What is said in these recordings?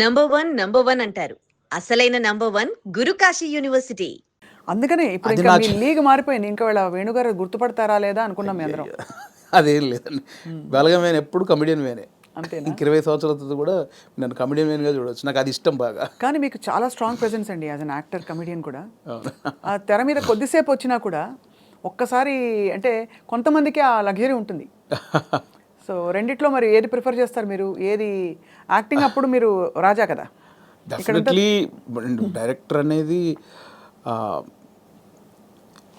Number one అంటారు. అసలైన number one Guru Kashi university. అందుకనే ఇప్పుడు అది ఇంకా నా మీ లీగ్ మారిపోయింది. ఇంకా వీళ్ళ వేణుగారు గుర్తుపడతారా లేదా అనుకున్నాం మీ అందరం. అదేం లేదండి. బలగం వేనే ఎప్పుడు కమెడియన్ వేనే. అంతేనా? ఇంక 20 సంవత్సరాల తర్వాత కూడా నన్ను కమెడియన్ వేన్గా చూడవచ్చు. నాకు అది ఇష్టం బాగా. కానీ మీకు చాలా స్ట్రాంగ్ ప్రెజెన్స్ అండి యాజ్ అన్ యాక్టర్, కమెడియన్ కూడా. అవును. ఆ తెర మీద కొద్దిసేపు వచ్చినా కూడా ఒక్కసారి అంటే కొంతమందికి ఆ లగ్జరీ ఉంటుంది. సో రెండిట్లో మరి ఏది ప్రిఫర్ చేస్తారు మీరు? ఏది యాక్టింగ్ అప్పుడు మీరు రాజా కదా. డెఫినెట్లీ డైరెక్టర్ అనేది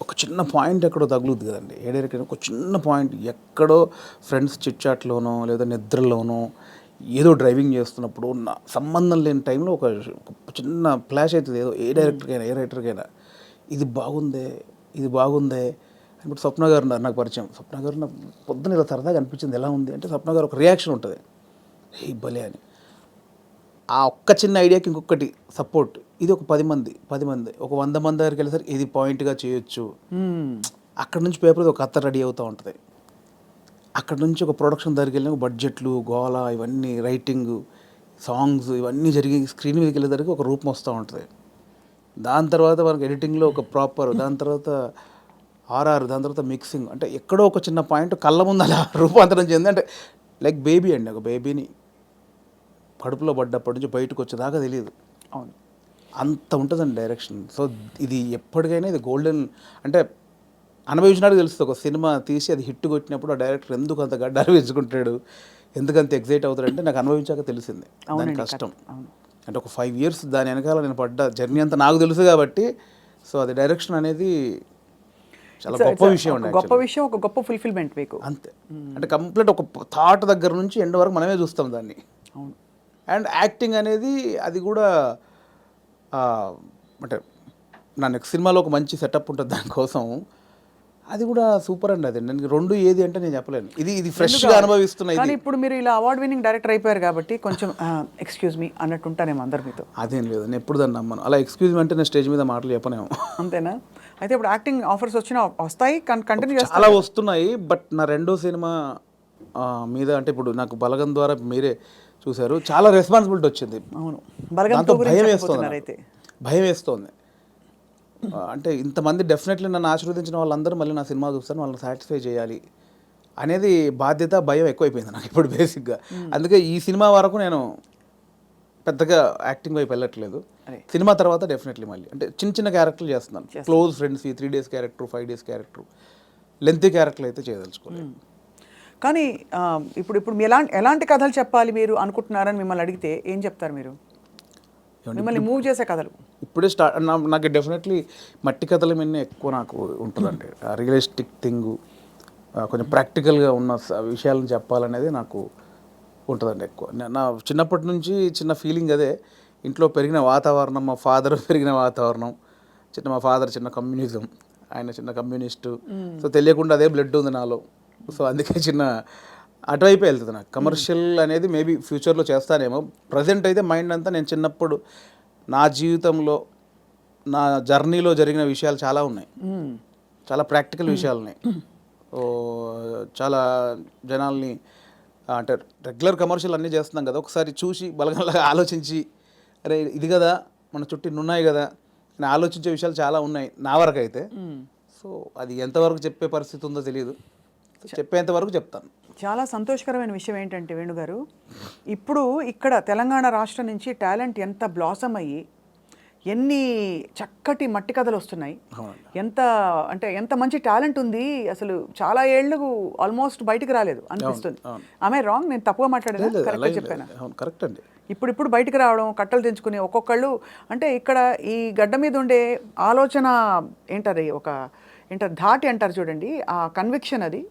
ఒక చిన్న పాయింట్ ఎక్కడో తగులుద్ది కదండి. ఏ డైరెక్టర్ ఒక చిన్న పాయింట్ ఎక్కడో ఫ్రెండ్స్ చిట్చాట్లోనో లేదా నిద్రలోనో ఏదో డ్రైవింగ్ చేస్తున్నప్పుడు సంబంధం లేని టైంలో ఒక చిన్న ఫ్లాష్ అవుతుంది. ఏదో ఏ రైటర్కైనా ఇది బాగుందే ఇప్పుడు స్వప్న గారు ఉన్నారు నాకు పరిచయం. స్వప్న గారు నాకు పొద్దున ఇలా సరదాగా అనిపించింది. ఎలా ఉంది అంటే స్వప్న గారు ఒక రియాక్షన్ ఉంటుంది, ఏ భలే అని. ఆ ఒక్క చిన్న ఐడియాకి ఇంకొకటి సపోర్ట్. ఇది ఒక 10 మంది ఒక 100 మంది దగ్గరికి వెళ్ళేసరికి ఇది పాయింట్గా చేయొచ్చు. అక్కడ నుంచి పేపర్ ఒక కథ రెడీ అవుతూ ఉంటుంది. అక్కడ నుంచి ఒక ప్రొడక్షన్ దగ్గరికి వెళ్ళిన బడ్జెట్లు, గోల, ఇవన్నీ రైటింగ్, సాంగ్స్ ఇవన్నీ జరిగి స్క్రీన్ మీదకి వెళ్ళేసరికి ఒక రూపం వస్తూ ఉంటుంది. దాని తర్వాత మనకి ఎడిటింగ్లో ఒక ప్రాపర్, దాని తర్వాత ఆర్ఆర్, దాని తర్వాత మిక్సింగ్, అంటే ఎక్కడో ఒక చిన్న పాయింట్ కళ్ళ ముందు అలా రూపాంతరం చెంది. అంటే లైక్ బేబీ అండి. ఒక బేబీని కడుపులో పడ్డప్పటి నుంచి బయటకు వచ్చేదాకా తెలియదు. అవును, అంత ఉంటుందండి డైరెక్షన్. సో ఇది ఎప్పటికైనా ఇది గోల్డెన్. అంటే అనుభవించినట్టు తెలుస్తుంది. ఒక సినిమా తీసి అది హిట్ కొట్టినప్పుడు ఆ డైరెక్టర్ ఎందుకు అంత గడ్డాలు వేసుకుంటాడు, ఎందుకంత ఎగ్జైట్ అవుతాడంటే నాకు అనుభవించాక తెలిసింది దాని కష్టం. అంటే ఒక 5 years దాని వెనకాల నేను పడ్డ జర్నీ అంతా నాకు తెలుసు కాబట్టి. సో అది డైరెక్షన్ అనేది చాలా గొప్ప విషయం అండి. గొప్ప విషయం, ఒక గొప్ప ఫుల్ఫిల్మెంట్ మీకు. అంతే. అంటే కంప్లీట్ ఒక థాట్ దగ్గర నుంచి ఎండ్ వరకు మనమే చూస్తాం దాన్ని. అవును. అండ్ యాక్టింగ్ అనేది అది కూడా అంటే నా నెక్స్ట్ సినిమాలో ఒక మంచి సెటప్ ఉంటుంది దానికోసం. అది కూడా సూపర్ అండి. అది నేను రెండు ఏది అంటే నేను చెప్పలేను. ఇది ఫ్రెష్గా అనుభవిస్తున్నా. కానీ ఇప్పుడు మీరు ఇలా అవార్డ్ విన్నింగ్ డైరెక్టర్ అయిపోయారు కాబట్టి కొంచెం ఎక్స్క్యూజ్ మీ అన్నట్టు ఉంటానేమో అందరి మీతో. అదేం లేదు, నేను ఎప్పుడు దాన్ని నమ్మను. అలా ఎక్స్క్యూజ్ మీ అంటే నేను స్టేజ్ మీద మాటలు చెప్పనేమో. అంతేనా? అయితే ఇప్పుడు యాక్టింగ్ ఆఫర్స్ వచ్చినా వస్తాయి, కంటిన్యూ చేస్తారు? చాలా వస్తున్నాయి. బట్ నా రెండో సినిమా మీద అంటే ఇప్పుడు నాకు బలగం ద్వారా మీరే చూశారు, చాలా రెస్పాన్సిబిలిటీ వచ్చింది. అవును, దాంతో భయం వేస్తోంది. అంటే ఇంతమంది డెఫినెట్లీ నన్ను ఆశీర్వదించిన వాళ్ళందరూ మళ్ళీ నా సినిమా చూస్తారు, వాళ్ళని సాటిస్ఫై చేయాలి అనేది బాధ్యత, భయం ఎక్కువైపోయింది నాకు ఇప్పుడు బేసిక్గా. అందుకే ఈ సినిమా వరకు నేను పెద్దగా యాక్టింగ్ వైపు వెళ్ళట్లేదు. సినిమా తర్వాత డెఫినెట్లీ మళ్ళీ అంటే చిన్న చిన్న క్యారెక్టర్లు చేస్తున్నాను. Close friends, 3 days character, 5 days character, lengthy క్యారెక్టర్లు అయితే చేయదలుచుకోలేదు. కానీ ఇప్పుడు ఎలాంటి కథలు చెప్పాలి మీరు అనుకుంటున్నారని మిమ్మల్ని అడిగితే ఏం చెప్తారు మీరు? మిమ్మల్ని మూవ్ చేసే కథలు ఇప్పుడే నాకు డెఫినెట్లీ మట్టి కథల మీద ఎక్కువ నాకు ఉంటుందండి. రియలిస్టిక్ థింగ్, కొంచెం ప్రాక్టికల్గా ఉన్న విషయాలను చెప్పాలనేది నాకు ఉంటుందండి ఎక్కువ. నా చిన్నప్పటి నుంచి చిన్న ఫీలింగ్ అదే. ఇంట్లో పెరిగిన వాతావరణం, మా ఫాదర్ పెరిగిన వాతావరణం, మా ఫాదర్ చిన్న కమ్యూనిజం, ఆయన చిన్న కమ్యూనిస్టు. సో తెలియకుండా అదే బ్లడ్ ఉంది నాలో. సో అందుకే చిన్న అటువైపు వెళ్తుంది నాకు. కమర్షియల్ అనేది మేబీ ఫ్యూచర్లో చేస్తానేమో. ప్రజెంట్ అయితే మైండ్ అంతా నేను చిన్నప్పుడు నా జీవితంలో, నా జర్నీలో జరిగిన విషయాలు చాలా ఉన్నాయి, చాలా ప్రాక్టికల్ విషయాలు ఉన్నాయి. చాలా జనాల్ని అంటే రెగ్యులర్ కమర్షియల్ అన్నీ చేస్తున్నాం కదా, ఒకసారి చూసి బలగంలాగా ఆలోచించి అరే ఇది కదా మన చుట్టూ ఉన్నాయి కదా అని ఆలోచించే విషయాలు చాలా ఉన్నాయి నా వరకు అయితే. సో అది ఎంతవరకు చెప్పే పరిస్థితి ఉందో తెలియదు, చెప్పేంత వరకు చెప్తాను. చాలా సంతోషకరమైన విషయం ఏంటంటే వేణుగారు, ఇప్పుడు ఇక్కడ తెలంగాణ రాష్ట్రం నుంచి టాలెంట్ ఎంత బ్లాసమ్ అయ్యి ఎన్ని చక్కటి మట్టి కథలు వస్తున్నాయి, ఎంత మంచి టాలెంట్ ఉంది. అసలు చాలా ఏళ్ళకు ఆల్మోస్ట్ బయటికి రాలేదు అనిపిస్తుంది. ఆమె రాంగ్? నేను తప్పుగా మాట్లాడేదా? కరెక్ట్గా చెప్పాను? కరెక్ట్ అండి. ఇప్పుడు బయటకు రావడం, కట్టలు తెంచుకుని ఒక్కొక్కళ్ళు అంటే ఇక్కడ ఈ గడ్డ మీద ఉండే ఆలోచన ఏంటది, ధాటి అంటారు చూడండి, ఆ కన్విక్షన్ అది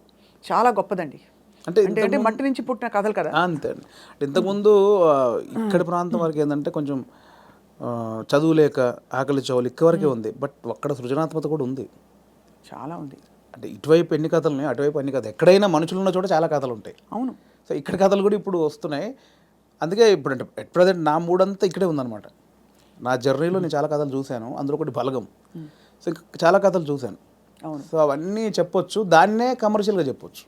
చాలా గొప్పదండి. అంటే మట్టి నుంచి పుట్టిన కథలు కదా. అంతే అండి. ఇంతకుముందు ఇక్కడ ప్రాంతం వరకు ఏంటంటే కొంచెం చదువు లేక ఆకలి చౌలు వరకే ఉంది. బట్ అక్కడ సృజనాత్మకత కూడా ఉంది, చాలా ఉంది. అంటే ఇటువైపు ఎన్ని కథలు ఉన్నాయి, అటువైపు ఎన్ని కథలు. ఎక్కడైనా మనుషులు ఉన్న చోట చాలా కథలు ఉంటాయి. అవును. సో ఇక్కడ కథలు కూడా ఇప్పుడు వస్తున్నాయి. అందుకే ఇప్పుడు అంటే ఎట్ ప్రజెంట్ నా మూడంతా ఇక్కడే ఉందన్నమాట. నా జర్నీలో నేను చాలా కథలు చూశాను, అందులో ఒకటి బలగం. సో ఇంకా చాలా కథలు చూశాను. సో అవన్నీ చెప్పొచ్చు, దాన్నే కమర్షియల్గా చెప్పొచ్చు.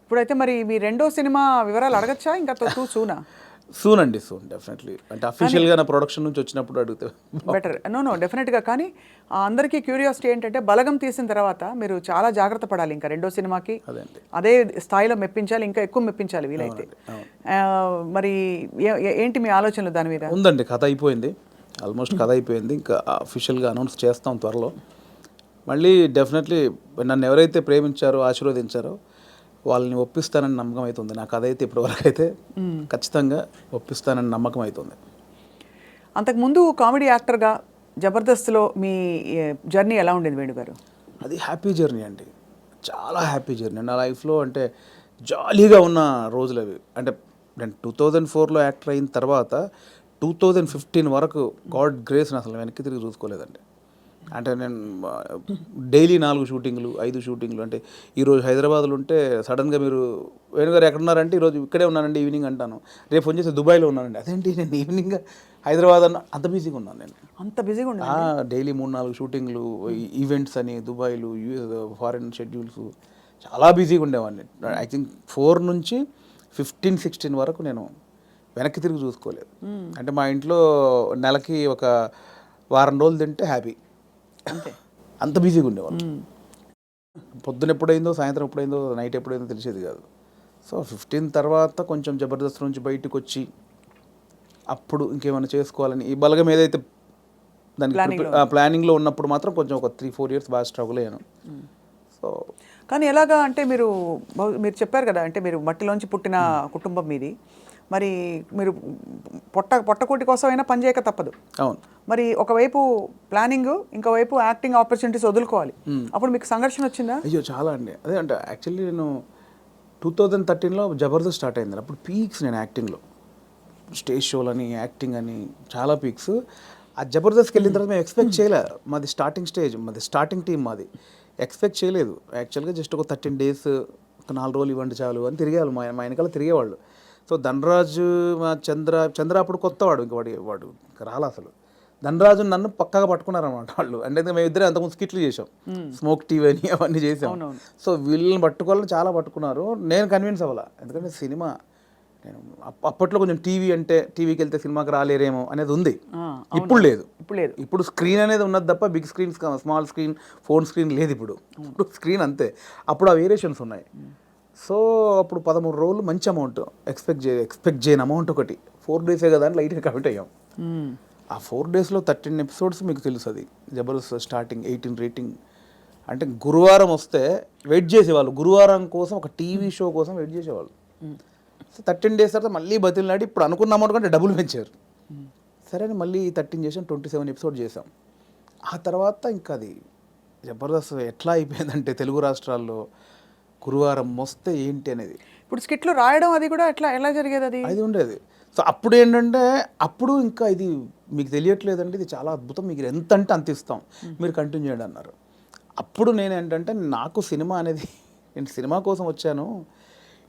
ఇప్పుడైతే మరి మీ రెండో సినిమా వివరాలు అడగచ్చా? ఇంకా చూనా? సూన్ అండి, సూన్ డెఫినెట్లీ. అంటే అఫీషియల్గా నా ప్రొడక్షన్ నుంచి వచ్చినప్పుడు అడిగితే బెటర్. నో డెఫినెట్గా. కానీ అందరికీ క్యూరియాసిటీ ఏంటంటే బలగం తీసిన తర్వాత మీరు చాలా జాగ్రత్త పడాలి, ఇంకా రెండో సినిమాకి అదేంటి అదే స్థాయిలో మెప్పించాలి, ఇంకా ఎక్కువ మెప్పించాలి వీలైతే. మరి ఏంటి మీ ఆలోచనలు దాని మీద? ఉందండి, కథ అయిపోయింది, ఆల్మోస్ట్ కథ అయిపోయింది. ఇంకా అఫీషియల్గా అనౌన్స్ చేస్తాం త్వరలో. మళ్ళీ డెఫినెట్లీ నన్ను ఎవరైతే ప్రేమించారో ఆశీర్వదించారో వాళ్ళని ఒప్పిస్తానని నమ్మకం అవుతుంది. నా కథ అయితే ఇప్పటివరకు అయితే ఖచ్చితంగా ఒప్పిస్తానని నమ్మకం అవుతుంది. అంతకుముందు కామెడీ యాక్టర్గా జబర్దస్త్లో మీ జర్నీ ఎలా ఉండేది వేణుగారు? అది హ్యాపీ జర్నీ అండి, చాలా హ్యాపీ జర్నీ నా లైఫ్లో. అంటే జాలీగా ఉన్న రోజులు అవి. అంటే నేను 2004లో యాక్టర్ అయిన తర్వాత 2015 వరకు గాడ్ గ్రేస్ అసలు వెనక్కి తిరిగి చూసుకోలేదండి. అంటే నేను డైలీ 4 షూటింగ్లు 5 షూటింగ్లు. అంటే ఈరోజు హైదరాబాద్లో ఉంటే సడన్గా మీరు వేణుగారు ఎక్కడున్నారంటే ఈరోజు ఇక్కడే ఉన్నానండి ఈవినింగ్ అంటాను. రేపు ఫోన్ చేసి దుబాయ్లో ఉన్నానండి. అదేంటి నేను ఈవినింగ్ హైదరాబాద్ అన్న, అంత బిజీగా ఉన్నాను నేను. అంత బిజీగా ఉన్నా డైలీ 3-4 షూటింగ్లు, ఈవెంట్స్ అని దుబాయ్లు, ఫారిన్ షెడ్యూల్స్, చాలా బిజీగా ఉండేవాడిని. ఐ థింక్ 4 నుంచి 15-16 వరకు నేను వెనక్కి తిరిగి చూసుకోలేదు. అంటే మా ఇంట్లో నెలకి ఒక వారం రోజులు తింటే హ్యాపీ, అంతే. అంత బిజీగా ఉండేవాళ్ళు. పొద్దున ఎప్పుడైందో, సాయంత్రం ఎప్పుడైందో, నైట్ ఎప్పుడైందో తెలిసేది కాదు. సో 15 తర్వాత కొంచెం జబర్దస్త్ నుంచి బయటకు వచ్చి అప్పుడు ఇంకేమైనా చేసుకోవాలని ఈ బలగం ఏదైతే దానికి ప్లానింగ్లో ఉన్నప్పుడు మాత్రం కొంచెం ఒక 3-4 ఇయర్స్ బాగా స్ట్రగుల్ అయ్యాను. సో కానీ ఎలాగా అంటే మీరు చెప్పారు కదా, అంటే మీరు మట్టిలోంచి పుట్టిన కుటుంబం మీది. మరి మీరు పొట్టకూటి కోసం అయినా పని చేయక తప్పదు. అవును. మరి ఒకవైపు ప్లానింగ్, ఇంకోవైపు యాక్టింగ్ ఆపర్చునిటీస్ వదులుకోవాలి. అప్పుడు మీకు సంఘర్షణ వచ్చిందా? అయ్యో చాలా అండి. అదే అంటే యాక్చువల్లీ నేను 2013లో జబర్దస్త్ స్టార్ట్ అయింది. అప్పుడు పీక్స్ నేను యాక్టింగ్లో, స్టేజ్ షోలని, యాక్టింగ్ అని చాలా పీక్స్. ఆ జబర్దస్త్కి వెళ్ళిన తర్వాత మేము ఎక్స్పెక్ట్ చేయలే. మాది స్టార్టింగ్ స్టేజ్, మాది స్టార్టింగ్ టీం, మాది ఎక్స్పెక్ట్ చేయలేదు. యాక్చువల్గా జస్ట్ ఒక 13 days, ఒక 4 రోజులు ఇవ్వండి చాలు అని తిరిగేవాళ్ళు, మా వెనకాల తిరిగేవాళ్ళు. సో ధనరాజు, మా చంద్ర అప్పుడు కొత్తవాడు, ఇంక వాడు రాలా అసలు. ధనరాజు నన్ను పక్కగా పట్టుకున్నారన్నమాట వాళ్ళు. అంటే మేము ఇద్దరే అంతకుముందు స్కిట్లు చేసాం, స్మోక్ టీవీ అని అవన్నీ చేసాం. సో వీళ్ళని పట్టుకోవాలని చాలా పట్టుకున్నారు. నేను కన్విన్స్ అవ్వాల, ఎందుకంటే సినిమా నేను అప్పట్లో కొంచెం టీవీ అంటే టీవీకి వెళ్తే సినిమాకి రాలేరేమో అనేది ఉంది. ఇప్పుడు లేదు. ఇప్పుడు స్క్రీన్ అనేది ఉన్నది తప్ప big screen, small screen, phone screen లేదు. ఇప్పుడు స్క్రీన్ అంతే. అప్పుడు ఆ వేరియేషన్స్ ఉన్నాయి. సో అప్పుడు 13 రోజులు మంచి అమౌంట్ ఎక్స్పెక్ట్ చేయని అమౌంట్ ఒకటి. 4 days కదా అని లైట్గా కమిట్ అయ్యాం. ఆ 4 daysలో 13 episodes మీకు తెలుసు. అది జబర్దస్త్ స్టార్టింగ్ 18 రేటింగ్. అంటే గురువారం వస్తే వెయిట్ చేసేవాళ్ళు, గురువారం కోసం ఒక టీవీ షో కోసం వెయిట్ చేసేవాళ్ళు. సో 13 days తర్వాత మళ్ళీ బతిలాడి ఇప్పుడు అనుకున్న అమౌంట్ కంటే డబుల్ పెంచారు. సరే అని మళ్ళీ 13 చేసాం, 27 episodes చేసాం. ఆ తర్వాత ఇంకా అది జబర్దస్త్ ఎట్లా అయిపోయిందంటే తెలుగు రాష్ట్రాల్లో గురువారం వస్తే ఏంటి అనేది. ఇప్పుడు స్కిట్లు రాయడం అది కూడా ఎలా జరిగేది? అది ఉండేది. సో అప్పుడు ఏంటంటే అప్పుడు ఇంకా ఇది మీకు తెలియట్లేదండి, ఇది చాలా అద్భుతం, మీకు ఎంత అంటే అంత ఇస్తాం, మీరు కంటిన్యూ చేయండి అన్నారు. అప్పుడు నేను ఏంటంటే నాకు సినిమా అనేది, నేను సినిమా కోసం వచ్చాను,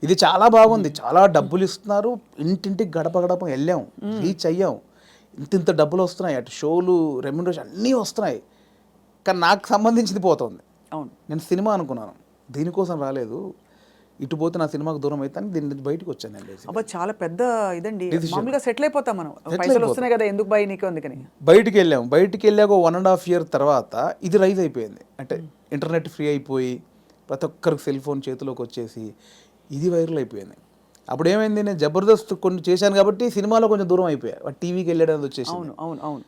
ఇది చాలా బాగుంది, చాలా డబ్బులు ఇస్తున్నారు, ఇంటింటికి గడప గడప వెళ్ళాం, రీచ్ అయ్యాం, ఇంత డబ్బులు వస్తున్నాయి, అటు షోలు, రెమ్యునరేషన్ అన్నీ వస్తున్నాయి, కానీ నాకు సంబంధించింది పోతుంది. అవును, నేను సినిమా అనుకున్నాను, దీనికోసం రాలేదు, ఇటు పోతే నా సినిమాకు దూరం అయితే దీని నుంచి బయటకు వచ్చాను అండి. అబ్బా చాలా పెద్ద ఇదండి. మామూలుగా సెటిల్ అయిపోతాం మనం, పైసలు వస్తున్నాయి కదా ఎందుకు భయ నీకు అందుకని బయటికి వెళ్ళాక 1.5 year తర్వాత ఇది రైజ్ అయిపోయింది. అంటే ఇంటర్నెట్ ఫ్రీ అయిపోయి ప్రతి ఒక్కరికి సెల్ ఫోన్ చేతిలోకి వచ్చేసి ఇది వైరల్ అయిపోయింది. అప్పుడు ఏమైంది, నేను జబర్దస్త్ కొన్ని చేశాను కాబట్టి సినిమాలో కొంచెం దూరం అయిపోయా, టీవీకి వెళ్ళడం వచ్చేసి. అవును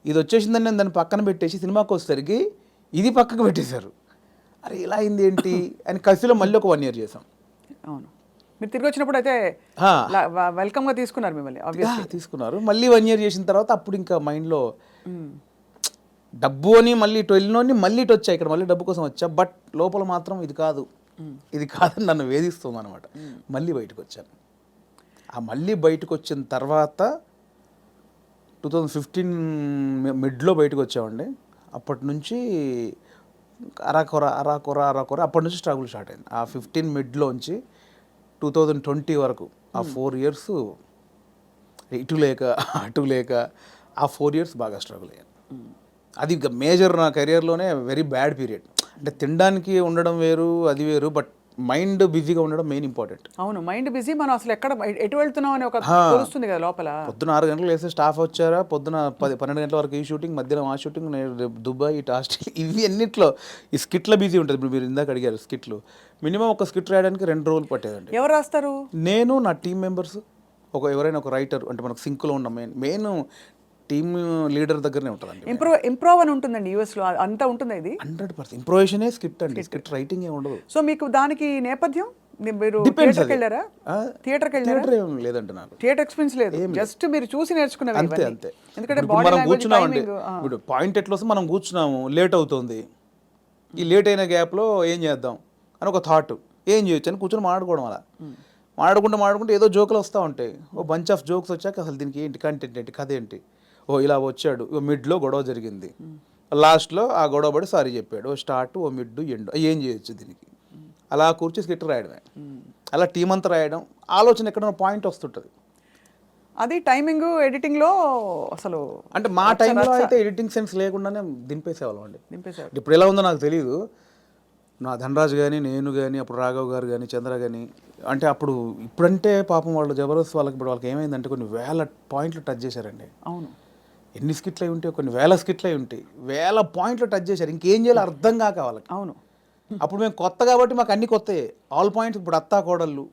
ఇది వచ్చేసిందని నేను దాన్ని పక్కన పెట్టేసి సినిమాకి వచ్చేసరికి ఇది పక్కకు పెట్టేశారు. అరే ఇలా అయింది ఏంటి అని కసిలో మళ్ళీ ఒక 1 year చేసాం. అవును, మీరు తిరిగి వచ్చినప్పుడు అయితే వెల్కమ్గా తీసుకున్నారు మిమ్మల్ని, తీసుకున్నారు. మళ్ళీ 1 year చేసిన తర్వాత అప్పుడు ఇంకా మైండ్లో డబ్బు అని మళ్ళీ ఇటు వెళ్ళినోని మళ్ళీ ఇటు వచ్చా, ఇక్కడ మళ్ళీ డబ్బు కోసం వచ్చా, బట్ లోపల మాత్రం ఇది కాదని నన్ను వేధిస్తుంది అనమాట. మళ్ళీ బయటకు వచ్చాను. ఆ మళ్ళీ బయటకు వచ్చిన తర్వాత 2015 మిడ్లో బయటకు వచ్చామండి. అప్పటి నుంచి అరాకొర అప్పటి నుంచి స్ట్రగుల్ స్టార్ట్ అయింది. ఆ 15 మిడ్లోంచి 2020 వరకు ఆ 4 years ఇటు లేక అటు లేక ఆ 4 years బాగా స్ట్రగుల్ అయ్యాను. అది మేజర్ నా కెరియర్లోనే వెరీ బ్యాడ్ పీరియడ్. అంటే తినడానికి ఉండడం వేరు, అది వేరు, బట్ మైండ్ బిజీగా ఉండడం మెయిన్ ఇంపార్టెంట్. అవును, మైండ్ బిజీ. మనం అసలు ఎటు వెళ్తున్నాం అని ఒక తెలుస్తుంది కదా లోపల. పొద్దున 6 గంటలకు వేస్తే స్టాఫ్ వచ్చారా, పొద్దున 12 గంటల వరకు ఈ షూటింగ్, మధ్యాహ్నం ఆ షూటింగ్, దుబాయ్, ఇటు ఆస్ట్రేలియా, ఇవి అన్నిట్లో ఈ స్కిట్లో బిజీ ఉంటుంది. ఇప్పుడు మీరు ఇందాక అడిగారు స్కిట్లు, మినిమం ఒక స్కిట్ రాయడానికి 2 రోజులు పట్టేదండి. ఎవరు రాస్తారు? నేను, నా టీం మెంబర్స్, ఎవరైనా ఒక రైటర్, అంటే మనకు సింక్లో ఉన్న మెయిన్ టీమ్ లీడర్ దగ్గరనే ఉంటుందండి. ఇంప్రూవ్ అని ఉంటుందండి యూఎస్లో, అంతా ఉంటుంది ఇది. 100% ఇంప్రూవేషనే స్క్రిప్ట్ అండి, స్క్రిప్ట్ రైటింగ్ ఏ ఉండదు. సో మీకు దానికి నేపథ్యం, మీరు Depends థియేటర్కి అది. వెళ్ళారా? థియేటర్కి వెళ్ళారా? థియేటర్ ఏం లేదండి నాకు. థియేటర్ ఎక్స్పీరియన్స్ లేదు, జస్ట్ మీరు చూసి నేర్చుకున్నవి అంతే ఇవన్నీ. అంతే. ఎందుకంటే ఇప్పుడు బాడీ మనం లాంగ్వేజ్, కూర్చున్నామండి, టైమింగ్. ఇప్పుడు పాయింట్ ఎట్లా వస్తే మనం కూర్చున్నాము, లేట్ అవుతుంది, ఈ లేట్ అయిన గ్యాప్లో ఏం చేద్దాం అని ఒక థాట్, ఏం చేయొచ్చు అని కూర్చొని మాట్లాడుకోవడం. అలా మాడుకుంటే ఏదో జోకులు వస్తూ ఉంటాయి. ఓ బంచ్ ఆఫ్ జోక్స్ వచ్చాక అసలు దీనికి ఏంటి కంటెంట్ ఏంటి, కథ ఏంటి, ఓ ఇలా వచ్చాడు, ఓ మిడ్లో గొడవ జరిగింది, లాస్ట్లో ఆ గొడవ పడి సారీ చెప్పాడు, ఓ స్టార్ట్, ఓ మిడ్, ఎండ్, ఏం చేయొచ్చు దీనికి, అలా కూర్చి స్కిట్ రాయడమే. అలా టీం అంతా రాయడం, ఆలోచన ఎక్కడైనా పాయింట్ వస్తుంటుంది. అది టైమింగ్ ఎడిటింగ్లో అసలు అంటే మా టైంలో అయితే ఎడిటింగ్ సెన్స్ లేకుండానే దింపేసేవాళ్ళం అండి. దింపేశారు. ఇప్పుడు ఎలా ఉందో నాకు తెలియదు. నా ధనరాజు కానీ, నేను కానీ, అప్పుడు రాఘవ్ గారు కానీ, చంద్ర కానీ, అంటే అప్పుడు ఇప్పుడంటే పాపం వాళ్ళు జబర్దస్త్ వాళ్ళకి ఇప్పుడు వాళ్ళకి ఏమైందంటే కొన్ని వేల పాయింట్లు టచ్ చేశారండి. అవును, ఎన్ని స్కిట్లు అయి ఉంటాయి, కొన్ని వేల స్కిట్లు అయి ఉంటాయి, వేల పాయింట్లు టచ్ చేశారు. ఇంకేం చేయాలో అర్థం కాక వాళ్ళకి. అవును. అప్పుడు మేము కొత్త కాబట్టి మాకు అన్ని కొత్తయే, ఆల్ పాయింట్స్. ఇప్పుడు అత్తా కోడళ్ళు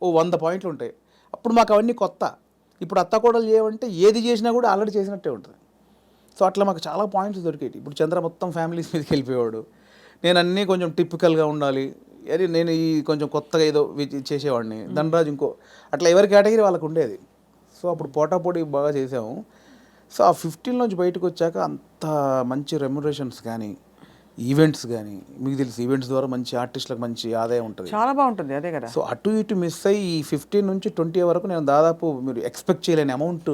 ఓ 100 పాయింట్లు ఉంటాయి, అప్పుడు మాకు అవన్నీ కొత్త. ఇప్పుడు అత్తా కోడలు చేయమంటే ఏది చేసినా కూడా ఆల్రెడీ చేసినట్టే ఉంటుంది. సో అట్లా మాకు చాలా పాయింట్స్ దొరికేవి. ఇప్పుడు చంద్ర మొత్తం ఫ్యామిలీస్ మీదకి వెళ్ళిపోయాడు, నేను అన్నీ కొంచెం టిపికల్గా ఉండాలి, అరే నేను ఈ కొంచెం కొత్తగా ఏదో చేసేవాడిని, ధనరాజు ఇంకో, అట్లా ఎవరి కేటగిరీ వాళ్ళకు ఉండేది. సో అప్పుడు పోటాపోటీ బాగా చేసాము. సో ఆ 15 నుంచి బయటకు వచ్చాక అంత మంచి రెమ్యునరేషన్స్ కానీ, ఈవెంట్స్ కానీ, మీకు తెలుసు ఈవెంట్స్ ద్వారా మంచి ఆర్టిస్టులకు మంచి ఆదాయం ఉంటుంది, చాలా బాగుంటుంది. అదే కదా. సో అటు ఇటు మిస్ అయ్యి ఈ 15 నుంచి 20 వరకు నేను దాదాపు మీరు ఎక్స్పెక్ట్ చేయలేని అమౌంట్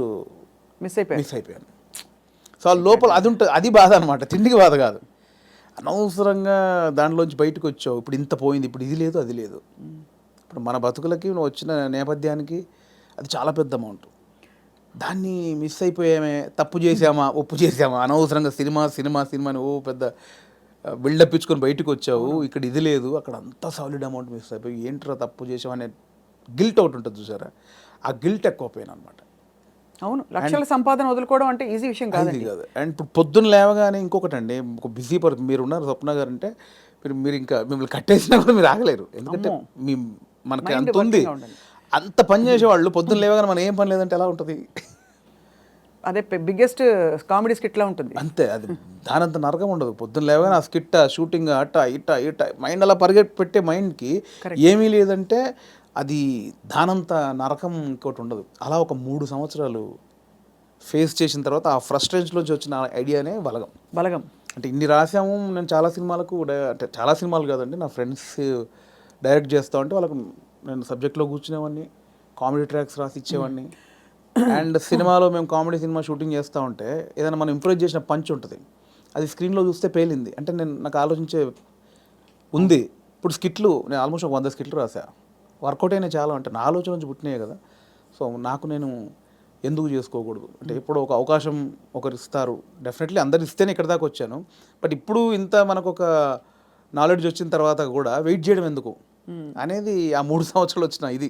మిస్ అయిపోయాను. సో ఆ లోపల అది ఉంటుంది, అది బాధ అనమాట, తిండికి బాధ కాదు. అనవసరంగా దాంట్లోంచి బయటకు వచ్చావు, ఇప్పుడు ఇంత పోయింది, ఇప్పుడు ఇది లేదు అది లేదు. ఇప్పుడు మన బతుకులకి నువ్వు వచ్చిన నేపథ్యానికి అది చాలా పెద్ద అమౌంట్. దాన్ని మిస్ అయిపోయామే, తప్పు చేసామా, ఒప్పు చేసామా, అనవసరంగా సినిమాని ఓ పెద్ద బిల్డప్ ఇచ్చుకొని బయటకు వచ్చావు, ఇక్కడ ఇది లేదు, అక్కడ అంతా సాలిడ్ అమౌంట్ మిస్ అయిపోయి ఏంట్రా తప్పు చేసామనే గిల్ట్ ఒకటి ఉంటుంది చూసారా, ఆ గిల్ట్ ఎక్కువ పోయిన అనమాట. అవును, లక్షల సంపాదన వదులుకోవడం అంటే ఈజీ విషయం కాదు. అండ్ ఇప్పుడు పొద్దున్న లేవగానే ఇంకొకటి అండి, ఒక బిజీ మీరు ఉన్నారు స్వప్న గారు అంటే, మీరు ఇంకా మిమ్మల్ని కట్టేసినా కూడా మీరు ఆగలేరు, ఎందుకంటే మనకి అంత ఉంది, అంత పని చేసేవాళ్ళు పొద్దున్న లేవగానే మనం ఏం పని లేదంటే ఎలా ఉంటుంది. అదే బిగ్గెస్ట్ కామెడీ స్కిట్లా ఉంటుంది. అంతే, అది దానంత నరకం ఉండదు. పొద్దున్న లేవగానే ఆ స్కిట్, షూటింగ్, అట్ట ఇట్ట మైండ్ అలా పెట్టే మైండ్కి ఏమీ లేదంటే అది దానంత నరకం ఇంకోటి ఉండదు. అలా ఒక 3 సంవత్సరాలు ఫేస్ చేసిన తర్వాత ఆ ఫ్రస్ట్రేషన్లోంచి వచ్చిన ఐడియానే బలగం. అంటే ఇన్ని రాసాము, నేను చాలా సినిమాలకు అంటే చాలా సినిమాలు కాదండి, నా ఫ్రెండ్స్ డైరెక్ట్ చేస్తా ఉంటే వాళ్ళకు నేను సబ్జెక్ట్లో కూర్చునేవాడిని, కామెడీ ట్రాక్స్ రాసి ఇచ్చేవాడిని. అండ్ సినిమాలో మేము కామెడీ సినిమా షూటింగ్ చేస్తూ ఉంటే ఏదైనా మనం ఇంప్రూవ్ చేసిన పంచ్ ఉంటుంది, అది స్క్రీన్లో చూస్తే పేలింది అంటే నాకు ఆలోచించే ఉంది. ఇప్పుడు స్కిట్లు నేను ఆల్మోస్ట్ ఒక 100 స్కిట్లు రాసా, వర్కౌట్ అయినా చాలా, అంటే నా ఆలోచన నుంచి పుట్టినాయి కదా. సో నాకు నేను ఎందుకు చేసుకోకూడదు అంటే, ఎప్పుడు ఒక అవకాశం ఒకరు ఇస్తారు, డెఫినెట్లీ అందరు ఇస్తేనే ఇక్కడ దాకా వచ్చాను. బట్ ఇప్పుడు ఇంత మనకు ఒక నాలెడ్జ్ వచ్చిన తర్వాత కూడా వెయిట్ చేయడం ఎందుకు అనేది ఆ 3 సంవత్సరాలు వచ్చిన ఇది.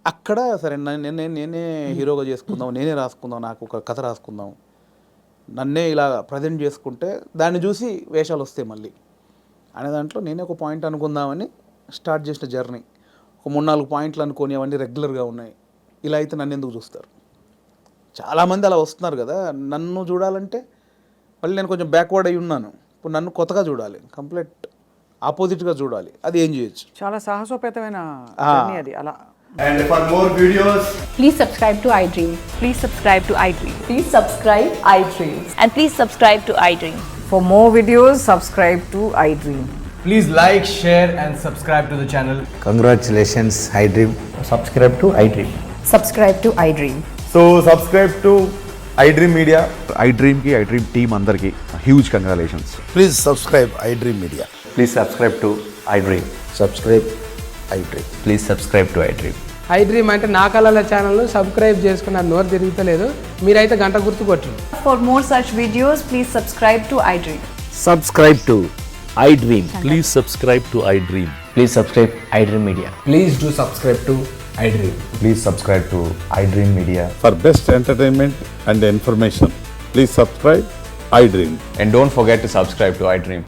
అక్కడ సరే నేనే హీరోగా చేసుకుందాం, నేనే రాసుకుందాం, నాకు ఒక కథ రాసుకుందాం, నన్నే ఇలా ప్రజెంట్ చేసుకుంటే దాన్ని చూసి వేషాలు వస్తాయి మళ్ళీ అనే దాంట్లో నేనే ఒక పాయింట్ అనుకుందామని స్టార్ట్ చేసిన జర్నీ. ఒక 3-4 పాయింట్లు అనుకొని అవన్నీ రెగ్యులర్గా ఉన్నాయి. ఇలా అయితే నన్ను ఎందుకు చూస్తారు, చాలామంది అలా వస్తున్నారు కదా. నన్ను చూడాలంటే మళ్ళీ నేను కొంచెం బ్యాక్వర్డ్ అయి ఉన్నాను, ఇప్పుడు నన్ను కొత్తగా చూడాలి, కంప్లీట్ ఆపోజిట్గా చూడాలి, అది ఏం చేయొచ్చు. చాలా సాహసోపేతమైన జర్నీ అది. అలా And for more videos, Please subscribe to iDream. Please subscribe to iDream. Please subscribe iDream. And please subscribe to iDream. For more videos, subscribe to iDream. please like, share and subscribe to the channel. Congratulations, iDream. Subscribe to iDream. Subscribe to iDream. So subscribe to iDream Media. iDream team andarki huge congratulations. Please subscribe iDream Media. Please subscribe to iDream. Subscribe iDream. Please subscribe to iDream. iDream అంటే నా కళల ఛానల్ను subscribe చేసుకున్న నోరు తిరుగుతలేదు, మీరైతే గంట గుర్తు కొట్టండి. For more such videos, please subscribe to iDream. Subscribe to iDream. Please subscribe to iDream. Please subscribe iDream Media. Please do subscribe to iDream. Please subscribe to iDream Media. For best entertainment and information, please subscribe iDream. And don't forget to subscribe to iDream.